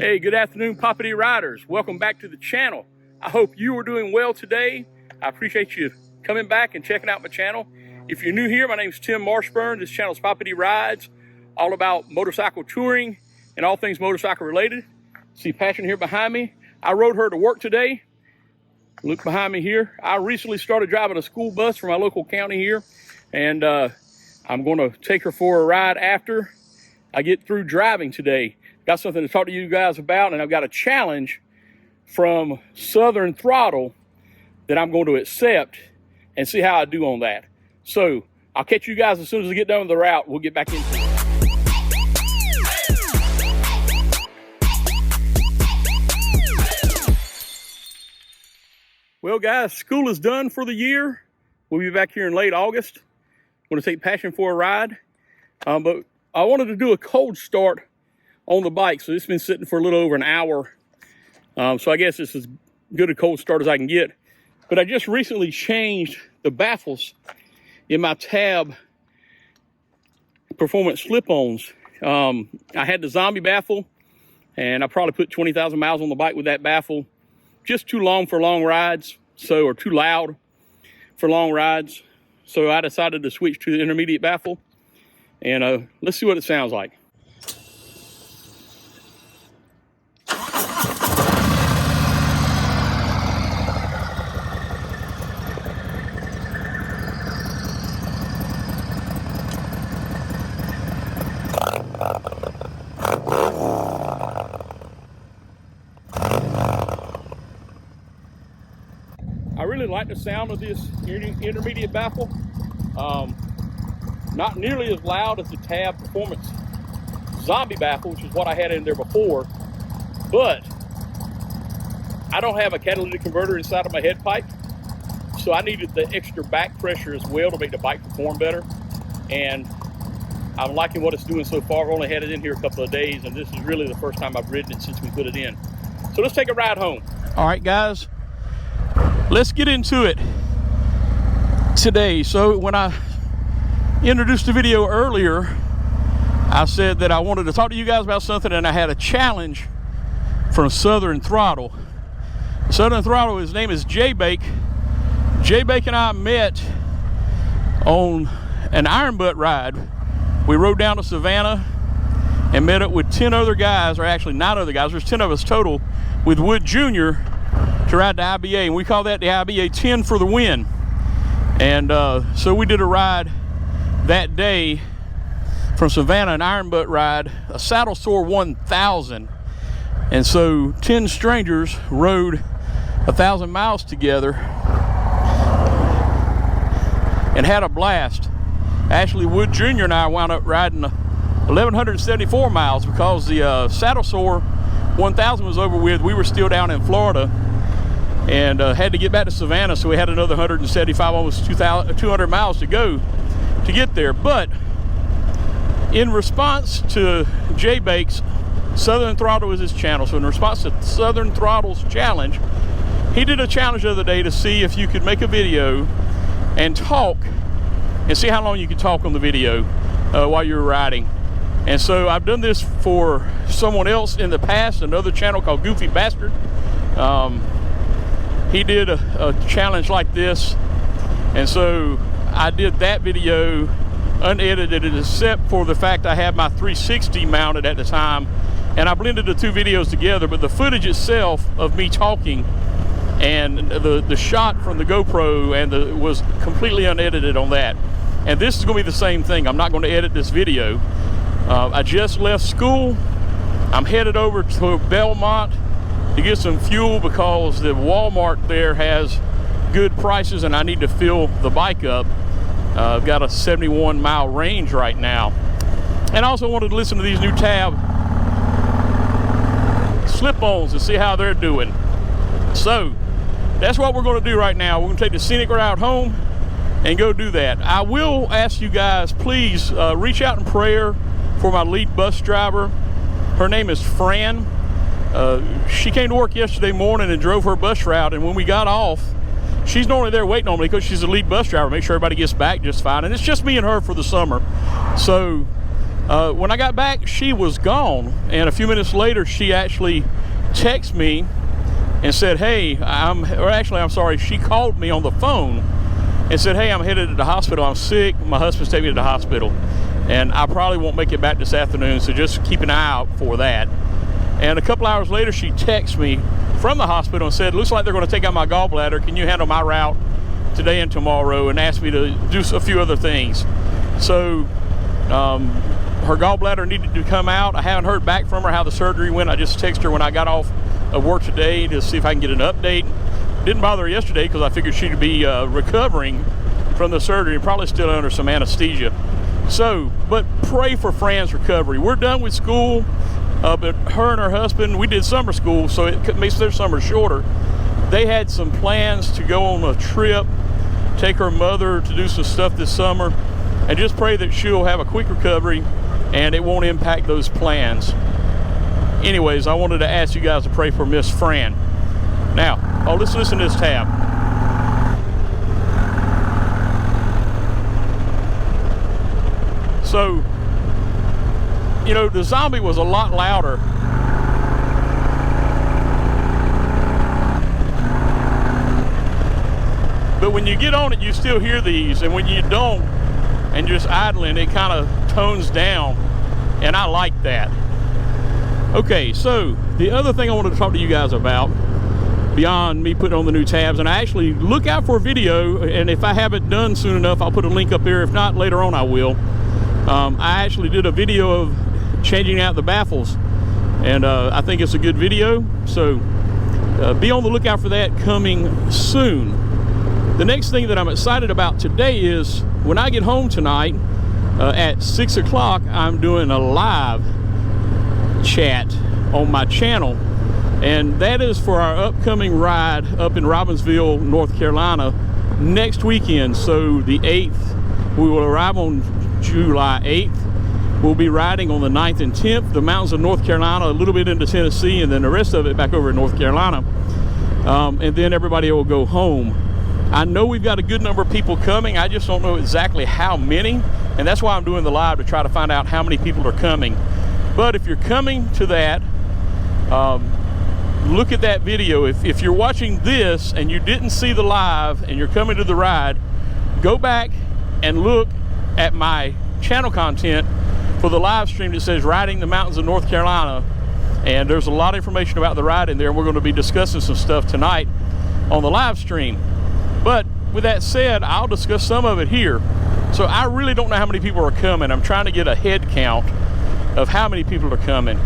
Hey, good afternoon, Poppa-D riders. Welcome back to the channel. I hope you are doing well today. I appreciate you coming back and checking out my channel. If you're new here, my name is Tim Marshburn. This channel is Poppa-D Rides, all about motorcycle touring and all things motorcycle related. See Passion here behind me. I rode her to work today. Look behind me here. I recently started driving a school bus for my local county here, and I'm going to take her for a ride after I get through driving today. Got something to talk to you guys about, and I've got a challenge from Southern Throttle that I'm going to accept and see how I do on that. So I'll catch you guys as soon as I get done with the route. We'll get back into it. Well, guys, school is done for the year. We'll be back here in late August. I'm going to take Passion for a ride, but I wanted to do a cold start on the bike. So it's been sitting for a little over an hour. So I guess it's as good a cold start as I can get. But I just recently changed the baffles in my tab performance slip-ons. I had the zombie baffle, and I probably put 20,000 miles on the bike with that baffle. Just too long for long rides, or too loud for long rides. So I decided to switch to the intermediate baffle, and let's see what it sounds like. I really like the sound of this intermediate baffle. Not nearly as loud as the Tab Performance Zombie baffle, which is what I had in there before, but I don't have a catalytic converter inside of my head pipe, so I needed the extra back pressure as well to make the bike perform better. And I'm liking what it's doing so far. I've only had it in here a couple of days, and this is really the first time I've ridden it since we put it in. So let's take a ride home. All right, guys. Let's get into it today. So when I introduced the video earlier, I said that I wanted to talk to you guys about something, and I had a challenge from Southern Throttle. Southern Throttle, his name is J-Bake. J-Bake and I met on an iron butt ride. We rode down to Savannah and met up with 10 other guys, or actually 9 other guys. There's 10 of us total, with Wood Jr. to ride the IBA, and we call that the IBA 10 for the win. And so we did a ride that day from Savannah, an iron butt ride, a saddle sore 1000. And so 10 strangers rode 1,000 miles together and had a blast. Actually, Wood Jr. and I wound up riding 1,174 miles because the saddle sore 1000 was over with. We were still down in Florida and had to get back to Savannah, so we had another 175, almost 200 miles to go to get there. But in response to J-Bake's, Southern Throttle is his channel, so in response to Southern Throttle's challenge, he did a challenge the other day to see if you could make a video and talk and see how long you could talk on the video while you're riding. And so I've done this for someone else in the past, another channel called Goofy Bastard. He did a challenge like this, and so I did that video unedited, except for the fact I had my 360 mounted at the time, and I blended the two videos together. But the footage itself of me talking and the shot from the GoPro was completely unedited on that. And this is going to be the same thing. I'm not going to edit this video. I just left school. I'm headed over to Belmont to get some fuel because the Walmart there has good prices, and I need to fill the bike up. I've got a 71 mile range right now. And I also wanted to listen to these new Tab slip-ons to see how they're doing. So that's what we're going to do right now. We're going to take the scenic route home and go do that. I will ask you guys, please reach out in prayer for my lead bus driver. Her name is Fran. She came to work yesterday morning and drove her bus route, and when we got off, she's normally there waiting on me because she's the lead bus driver, make sure everybody gets back just fine. And it's just me and her for the summer. So When I got back, she was gone, and a few minutes later, she actually texted me and said, hey, I'm sorry, she called me on the phone and said, hey, I'm headed to the hospital, I'm sick, my husband's taking me to the hospital, and I probably won't make it back this afternoon, so just keep an eye out for that. And a couple hours later, she texted me from the hospital and said, looks like they're going to take out my gallbladder, can you handle my route today and tomorrow, and asked me to do a few other things. So her gallbladder needed to come out. I haven't heard back from her how the surgery went. I just texted her when I got off of work today to see if I can get an update. Didn't bother her yesterday because I figured she'd be recovering from the surgery and probably still under some anesthesia. So, but pray for Fran's recovery. We're done with school, but her and her husband, we did summer school, so it makes their summer shorter. They had some plans to go on a trip, take her mother to do some stuff this summer, and just pray that she'll have a quick recovery and it won't impact those plans. Anyways, I wanted to ask you guys to pray for Miss Fran. Now, let's listen to this tab. So, you know, the zombie was a lot louder. But when you get on it, you still hear these, and when you don't, and just idling, it kind of tones down, and I like that. Okay, so the other thing I wanted to talk to you guys about, beyond me putting on the new tabs, and I actually look out for a video, and if I have it done soon enough, I'll put a link up there. If not, later on I will. I actually did a video of changing out the baffles, and I think it's a good video, so be on the lookout for that coming soon. The next thing that I'm excited about today is when I get home tonight at 6 o'clock, I'm doing a live chat on my channel, and that is for our upcoming ride up in Robbinsville, North Carolina next weekend. So the 8th, we will arrive on July 8th. We'll be riding on the 9th and 10th, the mountains of North Carolina, a little bit into Tennessee, and then the rest of it back over in North Carolina. And then everybody will go home. I know we've got a good number of people coming. I just don't know exactly how many, and that's why I'm doing the live, to try to find out how many people are coming. But if you're coming to that, look at that video. If you're watching this and you didn't see the live and you're coming to the ride, go back and look at my channel content for the live stream that says Riding the Mountains of North Carolina, and there's a lot of information about the ride in there, and we're going to be discussing some stuff tonight on the live stream. But with that said, I'll discuss some of it here. So I really don't know how many people are coming. I'm trying to get a head count of how many people are coming.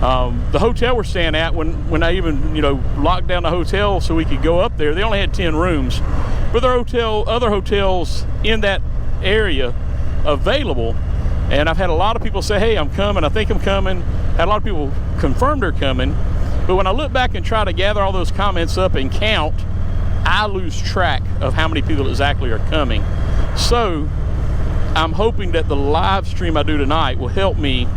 The hotel we're staying at, when I even, locked down the hotel so we could go up there, they only had 10 rooms. But there are other hotels in that area available. And I've had a lot of people say, hey, I'm coming, I think I'm coming. Had a lot of people confirm they're coming. But when I look back and try to gather all those comments up and count, I lose track of how many people exactly are coming. So I'm hoping that the live stream I do tonight will help me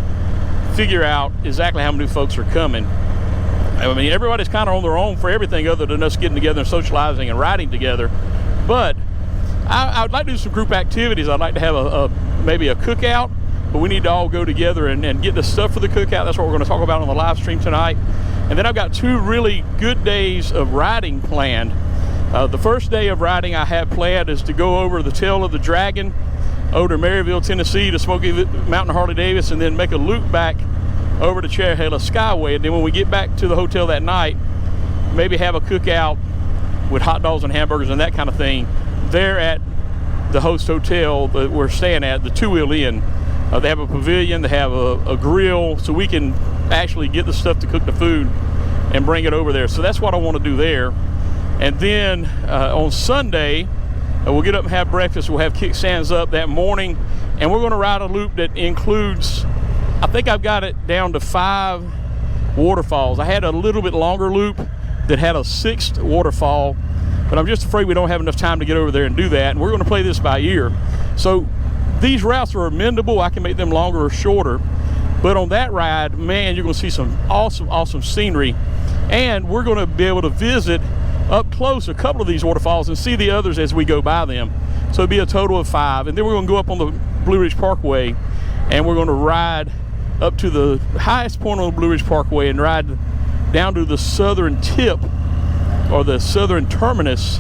figure out exactly how many folks are coming. I mean, everybody's kind of on their own for everything other than us getting together and socializing and riding together. But I would like to do some group activities. I'd like to have maybe a cookout, but we need to all go together and get the stuff for the cookout. That's what we're going to talk about on the live stream tonight. And then I've got 2 really good days of riding planned. The first day of riding I have planned is to go over the Tail of the Dragon over to Maryville, Tennessee, to Smoky Mountain Harley-Davidson, and then make a loop back over to Cherryhella Skyway. And then when we get back to the hotel that night, maybe have a cookout with hot dogs and hamburgers and that kind of thing there at the host hotel that we're staying at, the Two Wheel Inn. They have a pavilion, they have a grill, so we can actually get the stuff to cook the food and bring it over there. So that's what I want to do there. And then on Sunday, we'll get up and have breakfast. We'll have kickstands up that morning, and we're going to ride a loop that includes, I think I've got it down to 5 waterfalls. I had a little bit longer loop that had a 6th waterfall, but I'm just afraid we don't have enough time to get over there and do that, and we're going to play this by ear. So these routes are amendable. I can make them longer or shorter, but on that ride, man, you're going to see some awesome scenery, and we're going to be able to visit up close a couple of these waterfalls and see the others as we go by them. So it'll be a total of 5, and then we're going to go up on the Blue Ridge Parkway and we're going to ride up to the highest point on the Blue Ridge Parkway and ride down to the southern tip, or the southern terminus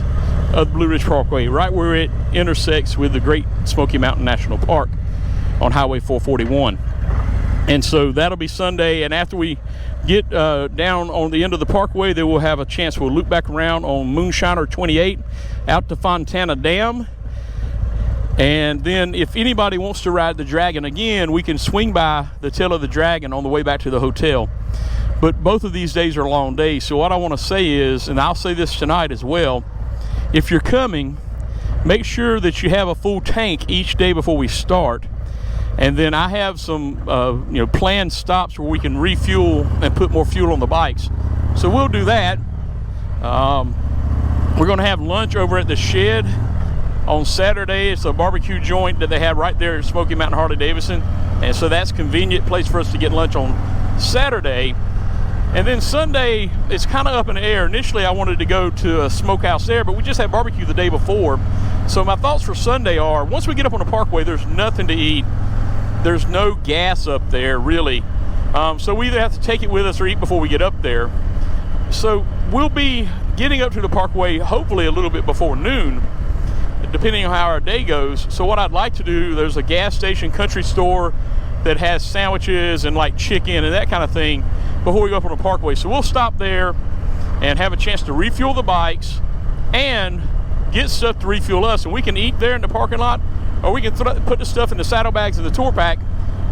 of the Blue Ridge Parkway, right where it intersects with the Great Smoky Mountain National Park on Highway 441. And so that'll be Sunday, and after we get down on the end of the parkway, then we'll have a chance. We'll loop back around on Moonshiner 28 out to Fontana Dam. And then if anybody wants to ride the Dragon again, we can swing by the tail of the Dragon on the way back to the hotel. But both of these days are long days. So what I want to say is, and I'll say this tonight as well, if you're coming, make sure that you have a full tank each day before we start. And then I have some planned stops where we can refuel and put more fuel on the bikes. So we'll do that. We're going to have lunch over at the Shed on Saturday. It's a barbecue joint that they have right there at Smoky Mountain Harley-Davidson. And so that's a convenient place for us to get lunch on Saturday. And then Sunday, it's kind of up in the air. Initially, I wanted to go to a smokehouse there, but we just had barbecue the day before. So my thoughts for Sunday are, once we get up on the parkway, there's nothing to eat. There's no gas up there, really. So we either have to take it with us or eat before we get up there. So we'll be getting up to the parkway hopefully a little bit before noon, depending on how our day goes. So what I'd like to do, there's a gas station country store that has sandwiches and like chicken and that kind of thing before we go up on the parkway. So we'll stop there and have a chance to refuel the bikes and get stuff to refuel us. And we can eat there in the parking lot, or we can put the stuff in the saddlebags and the tour pack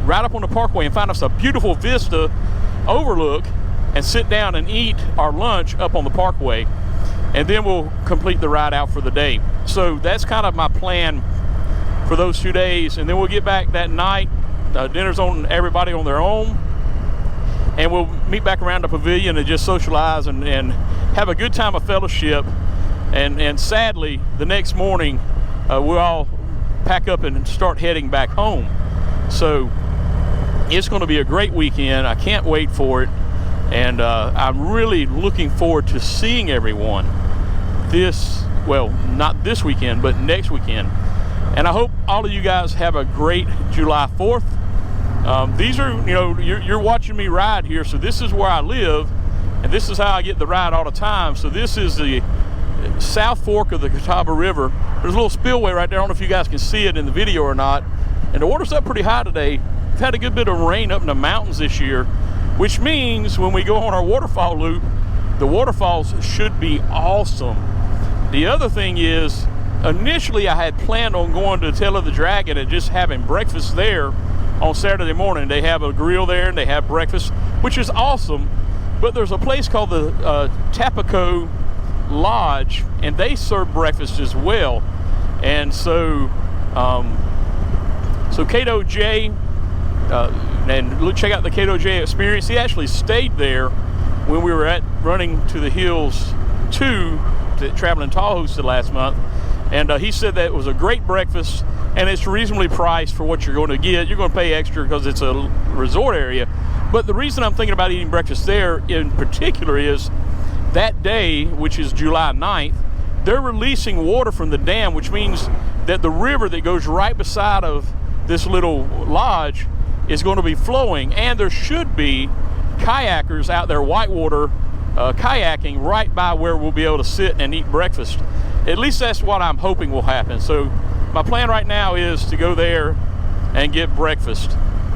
right up on the parkway and find us a beautiful vista overlook and sit down and eat our lunch up on the parkway. And then we'll complete the ride out for the day. So that's kind of my plan for those 2 days. And then we'll get back that night. Dinner's on everybody on their own. And we'll meet back around the pavilion and just socialize and have a good time of fellowship. And sadly, the next morning, we'll all pack up and start heading back home. So it's going to be a great weekend. I can't wait for it. And I'm really looking forward to seeing everyone not this weekend, but next weekend. And I hope all of you guys have a great July 4th. These are, you're watching me ride here, so this is where I live, and this is how I get the ride all the time. So this is the South Fork of the Catawba River. There's a little spillway right there. I don't know if you guys can see it in the video or not. And the water's up pretty high today. We've had a good bit of rain up in the mountains this year, which means when we go on our waterfall loop, the waterfalls should be awesome. The other thing is, initially I had planned on going to the Tail of the Dragon and just having breakfast there on Saturday morning. They have a grill there and they have breakfast, which is awesome. But there's a place called the Tapaco Lodge, and they serve breakfast as well. And so, Cato J, and check out the Cato J experience. He actually stayed there when we were running to the hills 2 that Traveling Tall hosted last month. And he said that it was a great breakfast, and it's reasonably priced for what you're going to get. You're going to pay extra because it's a resort area. But the reason I'm thinking about eating breakfast there in particular is that day, which is July 9th, they're releasing water from the dam, which means that the river that goes right beside of this little lodge is going to be flowing, and there should be kayakers out there whitewater kayaking right by where we'll be able to sit and eat breakfast. At least that's what I'm hoping will happen. So my plan right now is to go there and get breakfast.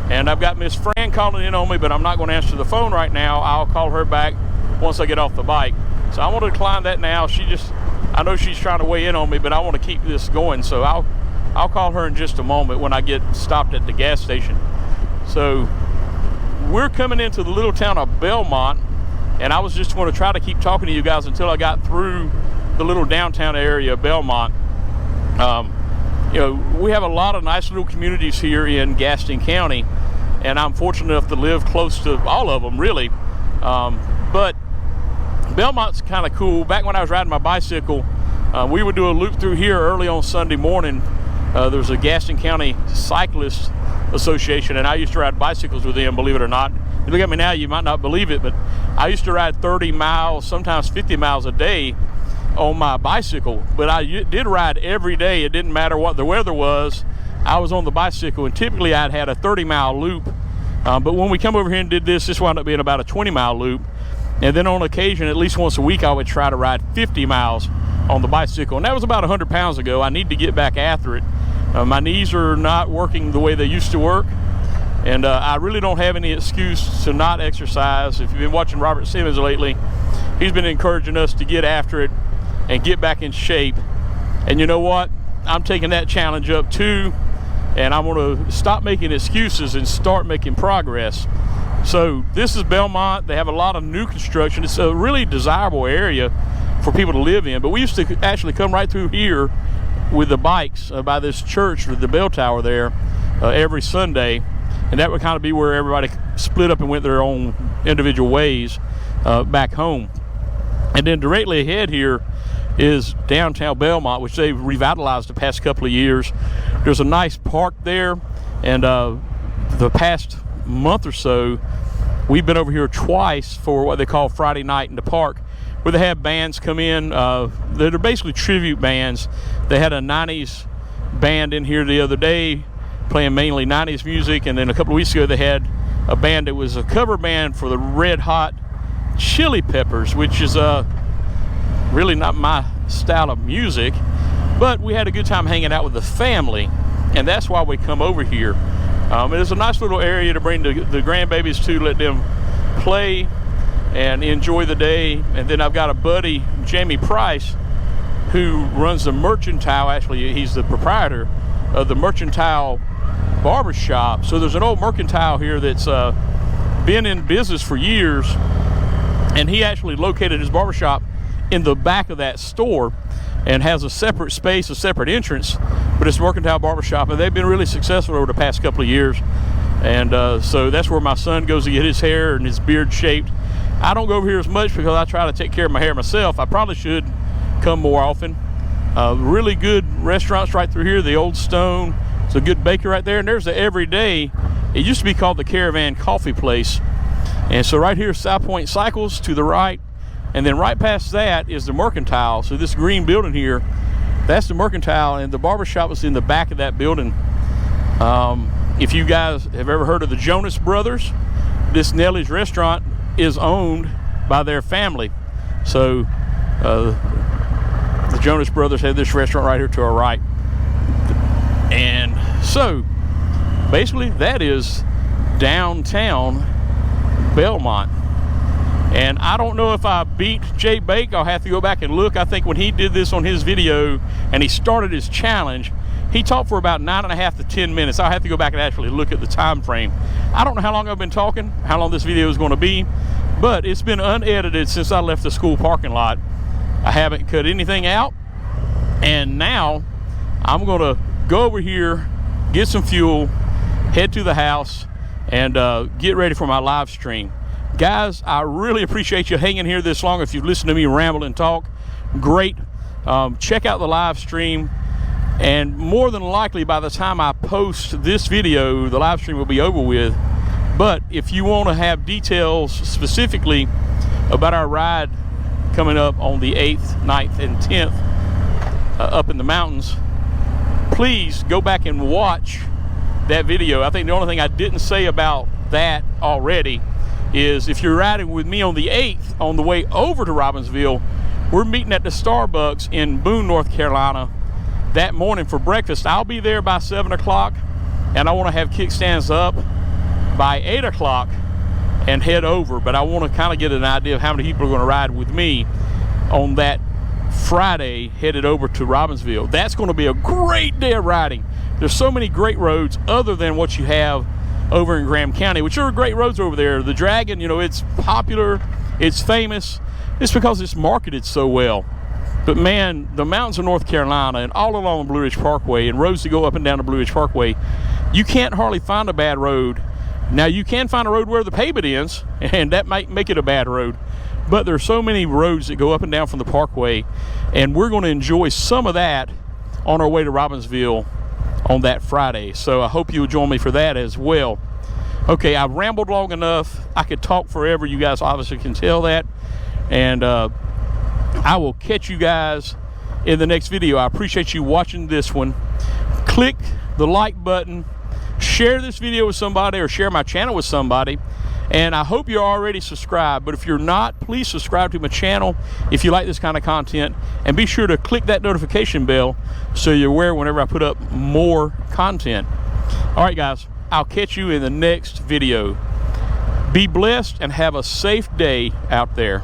And I've got Miss Fran calling in on me, but I'm not going to answer the phone right now. I'll call her back once I get off the bike. So I want to decline that now. I know she's trying to weigh in on me, but I want to keep this going. So I'll call her in just a moment when I get stopped at the gas station. So we're coming into the little town of Belmont, and I was just going to try to keep talking to you guys until I got through the little downtown area of Belmont. We have a lot of nice little communities here in Gaston County, and I'm fortunate enough to live close to all of them, really. But Belmont's kind of cool. Back when I was riding my bicycle, we would do a loop through here early on Sunday morning. There's a Gaston County Cyclist Association, and I used to ride bicycles with them, believe it or not. You look at me now, you might not believe it, but I used to ride 30 miles, sometimes 50 miles a day on my bicycle. But I did ride every day. It didn't matter what the weather was. I was on the bicycle, and typically I'd had a 30-mile loop. But when we come over here and did this wound up being about a 20-mile loop. And then on occasion, at least once a week, I would try to ride 50 miles on the bicycle. And that was about 100 pounds ago. I need to get back after it. My knees are not working the way they used to work. And I really don't have any excuse to not exercise. If you've been watching Robert Simmons lately, he's been encouraging us to get after it and get back in shape. And you know what? I'm taking that challenge up too. And I'm going to stop making excuses and start making progress. So this is Belmont. They have a lot of new construction. It's a really desirable area for people to live in. But we used to actually come right through here with the bikes by this church with the bell tower there every Sunday. And that would kind of be where everybody split up and went their own individual ways back home. And then directly ahead here is downtown Belmont, which they've revitalized the past couple of years. There's a nice park there, and the past month or so, we've been over here twice for what they call Friday night in the park, where they have bands come in. They're basically tribute bands. They had a 90s band in here the other day playing mainly 90s music, and then a couple of weeks ago they had a band that was a cover band for the Red Hot Chili Peppers, which is really not my style of music, but we had a good time hanging out with the family, and that's why we come over here. It's a nice little area to bring the grandbabies to, let them play and enjoy the day. And then I've got a buddy, Jamie Price, who runs the Mercantile. Actually, he's the proprietor of the Mercantile Barbershop. So there's an old Mercantile here that's been in business for years, and he actually located his barbershop in the back of that store and has a separate space, a separate entrance, but it's Mercantile Barbershop, and they've been really successful over the past couple of years. And so that's where my son goes to get his hair and his beard shaped. I don't go over here as much because I try to take care of my hair myself. I probably should come more often. Really good restaurants right through here. The Old Stone, it's a good baker right there, and there's the Everyday. It used to be called the Caravan Coffee Place. And so right here, South Point Cycles to the right, and then right past that is the Mercantile. So this green building here, that's the Mercantile, and the barbershop was in the back of that building. If you guys have ever heard of the Jonas Brothers, this Nellie's restaurant is owned by their family. So the Jonas Brothers have this restaurant right here to our right. And so basically that is downtown Belmont. And I don't know if I beat Jay Bake. I'll have to go back and look. I think when he did this on his video and he started his challenge, he talked for about 9.5 to 10 minutes. I'll have to go back and actually look at the time frame. I don't know how long I've been talking, how long this video is going to be, but it's been unedited since I left the school parking lot. I haven't cut anything out, and now I'm going to go over here, get some fuel, head to the house, and get ready for my live stream. Guys, I really appreciate you hanging here this long. If you've listened to me ramble and talk, great. Check out the live stream, and more than likely by the time I post this video, the live stream will be over with. But if you want to have details specifically about our ride coming up on the 8th, 9th, and 10th up in the mountains, please go back and watch that video. I think the only thing I didn't say about that already is if you're riding with me on the 8th on the way over to Robbinsville, we're meeting at the Starbucks in Boone, North Carolina that morning for breakfast. I'll be there by 7 o'clock, and I want to have kickstands up by 8 o'clock and head over. But I want to kind of get an idea of how many people are going to ride with me on that Friday headed over to Robbinsville. That's going to be a great day of riding. There's so many great roads other than what you have over in Graham County, which are great roads over there. The Dragon, you know, it's popular, it's famous. It's because it's marketed so well. But man, the mountains of North Carolina and all along the Blue Ridge Parkway and roads that go up and down the Blue Ridge Parkway, you can't hardly find a bad road. Now, you can find a road where the pavement ends, and that might make it a bad road. But there are so many roads that go up and down from the parkway, and we're going to enjoy some of that on our way to Robbinsville on that Friday. So I hope you'll join me for that as well. Okay, I've rambled long enough. I could talk forever. You guys obviously can tell that. And I will catch you guys in the next video. I appreciate you watching this one. click the like button, share this video with somebody or share my channel with somebody. And I hope you're already subscribed, but if you're not, please subscribe to my channel if you like this kind of content, and be sure to click that notification bell so you're aware whenever I put up more content. All right, guys, I'll catch you in the next video. Be blessed and have a safe day out there.